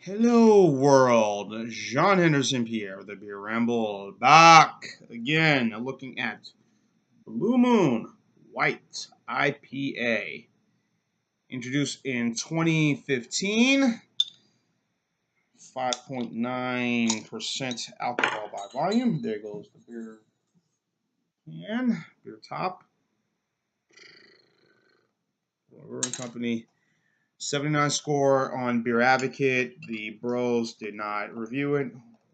Hello, world. Jean Henderson Pierre, the Beer Ramble, back again, looking at Blue Moon White IPA, introduced in 2015, 5.9% alcohol by volume. There goes the beer can, beer top. Brewing Company. 79 score on Beer Advocate. The bros did not review it.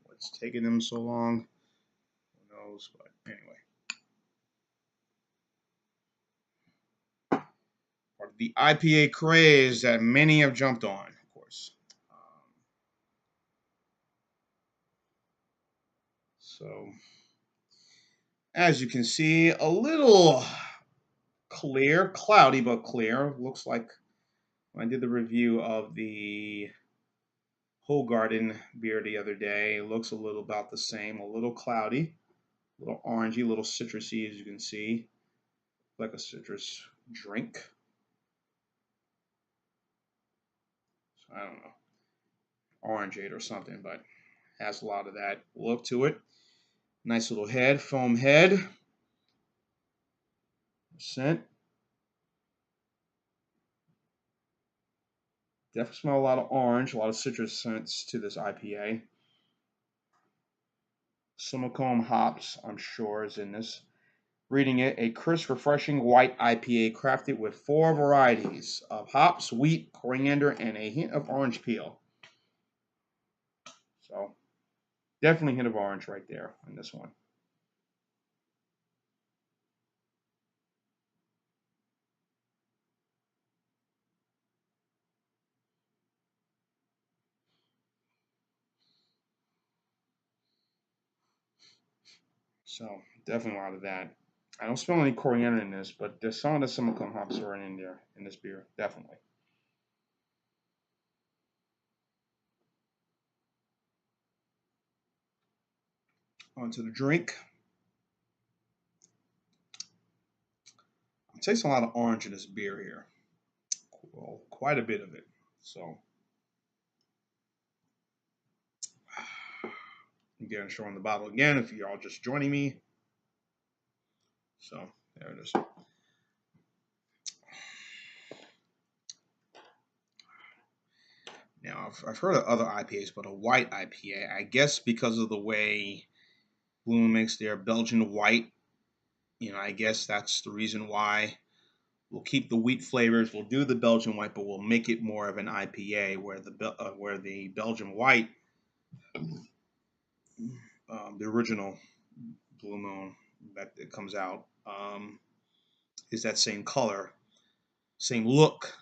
What's taking them so long? Who knows? But anyway. Part of the IPA craze that many have jumped on, of course. So, as you can see, a little clear, cloudy but clear. Looks like when I did the review of the Whole Garden beer the other day, it looks a little about the same, a little cloudy, a little orangey, a little citrusy, as you can see, like a citrus drink. So I don't know, orangeade or something, but has a lot of that look to it. Nice little head, foam head. Scent. Definitely smell a lot of orange, a lot of citrus scents to this IPA. Simcoe hops, I'm sure, is in this. Reading it, a crisp, refreshing white IPA crafted with 4 varieties of hops, wheat, coriander, and a hint of orange peel. So, definitely a hint of orange right there in this one. So, definitely a lot of that. I don't smell any coriander in this, but there's some of the Simcoe hops are in there in this beer, definitely. Onto the drink. I'm tasting a lot of orange in this beer here. Well, quite a bit of it. So, again, showing the bottle again if you're all just joining me. So, there it is. Now, I've heard of other IPAs, but a white IPA, I guess because of the way Bloom makes their Belgian white, I guess that's the reason why we'll keep the wheat flavors. We'll do the Belgian white, but we'll make it more of an IPA, where the Belgian white, the original Blue Moon that it comes out, is that same color, same look,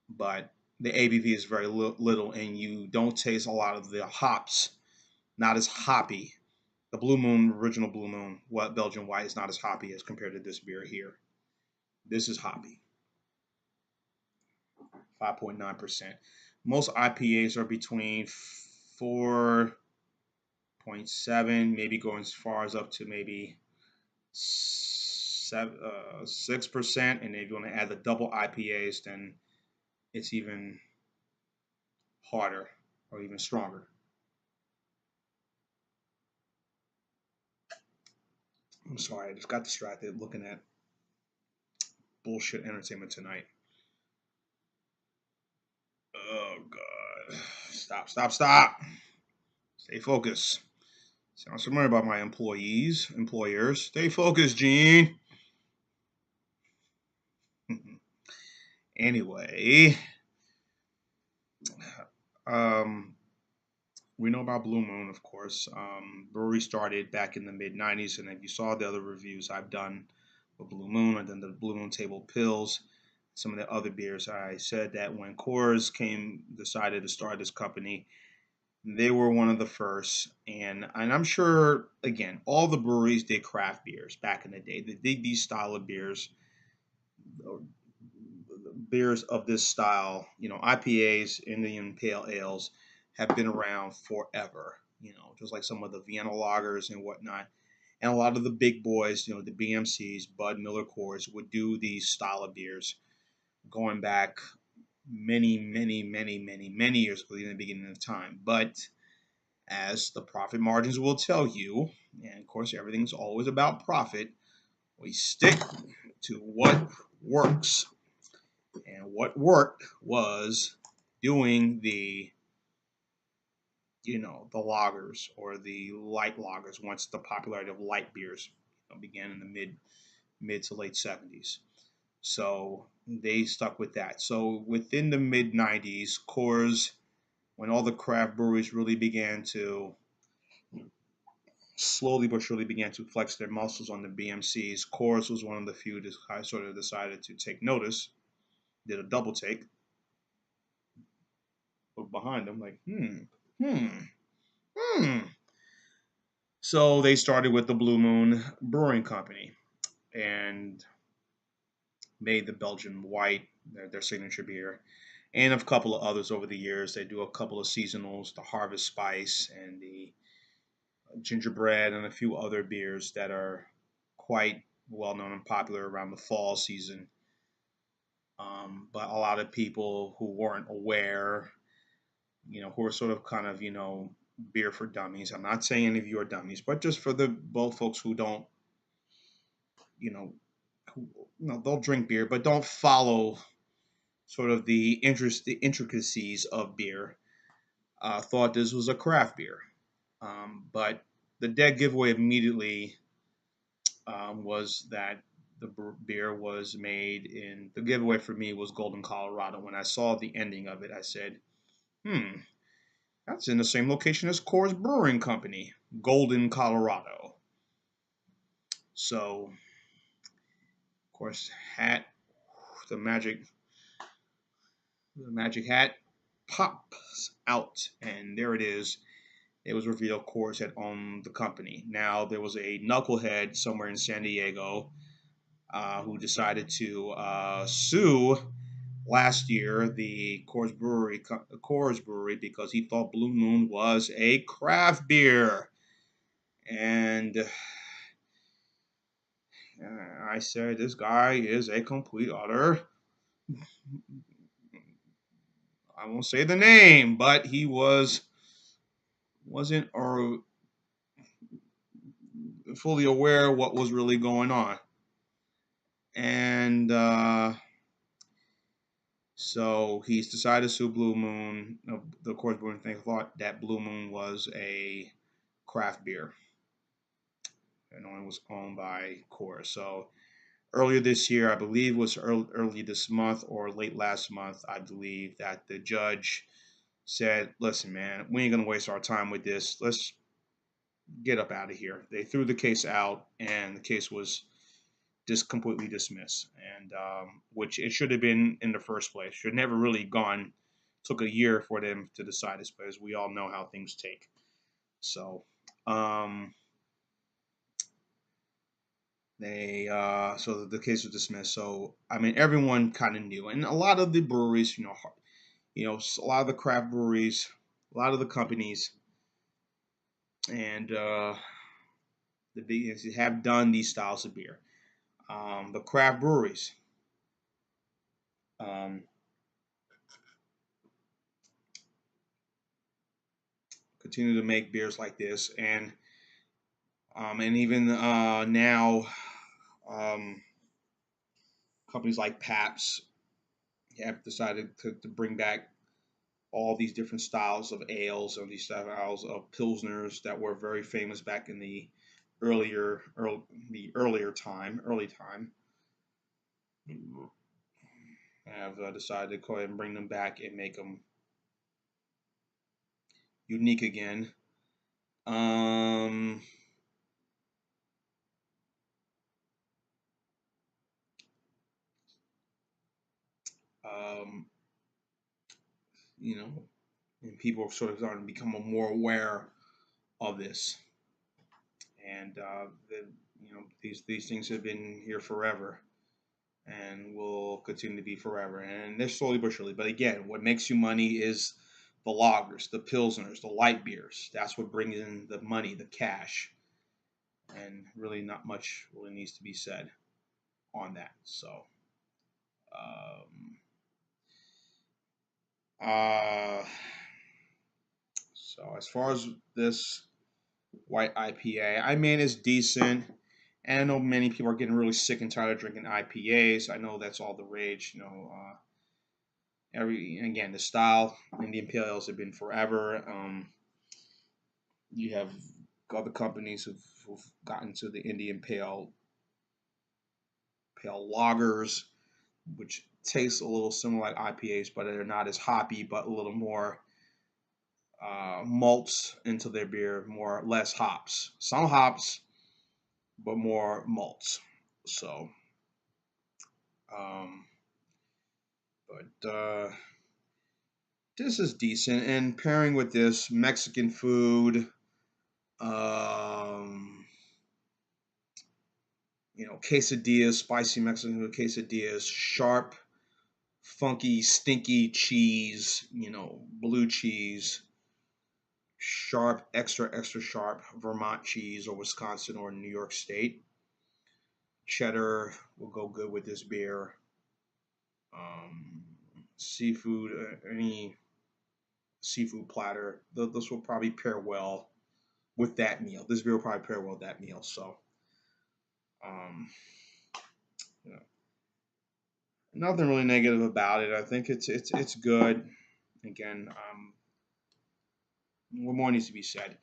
but the ABV is very little, and you don't taste a lot of the hops. Not as hoppy. The Blue Moon, original Blue Moon, what Belgian white is not as hoppy as compared to this beer here. This is hoppy, 5.9%. Most IPAs are between 4.7, maybe going as far as up to maybe 6%. And if you want to add the double IPAs, then it's even harder or even stronger. I'm sorry, I just got distracted looking at bullshit entertainment tonight. Oh God! Stop! Stop! Stop! Stay focused. Sounds familiar about my employers. Stay focused, Gene. Anyway, um, we know about Blue Moon, of course. Brewery started back in the mid '90s, and if you saw the other reviews I've done with Blue Moon, and then the Blue Moon Table Pills, some of the other beers, I said that when Coors decided to start this company, they were one of the first, and I'm sure again all the breweries did craft beers back in the day. They did these style of beers, beers of this style. IPAs, Indian Pale Ales, have been around forever. Just like some of the Vienna lagers and whatnot. And a lot of the big boys, the BMCs, Bud Miller Coors, would do these style of beers going back many years ago, in the beginning of time. But as the profit margins will tell you, and of course everything's always about profit, we stick to what works. And what worked was doing the lagers or the light lagers once the popularity of light beers began in the mid to late 70s. So they stuck with that. So within the mid 90s, Coors, when all the craft breweries really began to slowly but surely began to flex their muscles on the BMCs, Coors was one of the few that sort of decided to take notice, did a double take, look behind them like, hmm. So they started with the Blue Moon Brewing Company and made the Belgian White their signature beer, and a couple of others over the years. They do a couple of seasonals, the Harvest Spice and the Gingerbread, and a few other beers that are quite well known and popular around the fall season. But a lot of people who weren't aware, who are sort of kind of, beer for dummies. I'm not saying any of you are dummies, but just for the both folks who don't, you know, they'll drink beer, but don't follow sort of the intricacies of beer. Thought this was a craft beer, but the dead giveaway immediately was that the beer was made in. The giveaway for me was Golden, Colorado. When I saw the ending of it, I said, "Hmm, that's in the same location as Coors Brewing Company, Golden, Colorado." So, of course, the magic hat pops out, and there it is. It was revealed Coors had owned the company. Now, there was a knucklehead somewhere in San Diego who decided to sue last year the Coors Brewery, because he thought Blue Moon was a craft beer. And I said, this guy is a complete utter. I won't say the name, but he wasn't or fully aware of what was really going on. And so he's decided to sue Blue Moon. The Coors Brewing thing thought that Blue Moon was a craft beer and only was owned by Coors. So earlier this year, I believe it was early this month or late last month, I believe that the judge said, listen, man, we ain't going to waste our time with this. Let's get up out of here. They threw the case out, and the case was just completely dismissed, and which it should have been in the first place. Should never really gone. Took a year for them to decide this, but as we all know how things take. So so the case was dismissed. So I mean, everyone kind of knew, and a lot of the breweries, a lot of the craft breweries, a lot of the companies, and the big have done these styles of beer. The craft breweries. Um, Continue to make beers like this, and even now, um, companies like Pabst have decided to bring back all these different styles of ales or these styles of pilsners that were very famous back in the early time. Have decided to go ahead and bring them back and make them unique again. Um, um, you know, and people are sort of starting to become more aware of this, and these things have been here forever, and will continue to be forever, and they're slowly but surely. But again, what makes you money is the lagers, the pilsners, the light beers. That's what brings in the money, the cash, and really not much really needs to be said on that. So. Um, Uh, so as far as this white IPA, I mean it's decent. And I know many people are getting really sick and tired of drinking IPAs. I know that's all the rage. Every again the style Indian Pale Ales have been forever. You have other companies who've gotten to the Indian Pale lagers, which taste a little similar like IPAs, but they're not as hoppy, but a little more malts into their beer, more less hops. Some hops, but more malts. So, um, but this is decent. And pairing with this Mexican food, um, quesadillas, spicy Mexican food quesadillas, sharp, funky, stinky cheese, blue cheese, sharp, extra, extra sharp Vermont cheese or Wisconsin or New York State. Cheddar will go good with this beer. Seafood, any seafood platter, this will probably pair well with that meal. This beer will probably pair well with that meal. So, um, you know, nothing really negative about it. I think it's good. Again, what more needs to be said?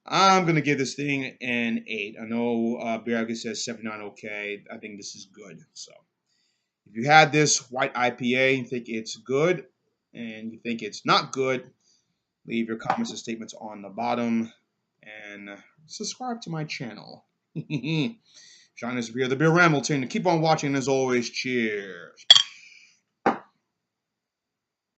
I'm gonna give this thing an 8. I know Beer says 79 okay. I think this is good. So if you had this white IPA and think it's good and you think it's not good, leave your comments and statements on the bottom and subscribe to my channel. John is Beer, the Beer Ramilton. Keep on watching as always. Cheers.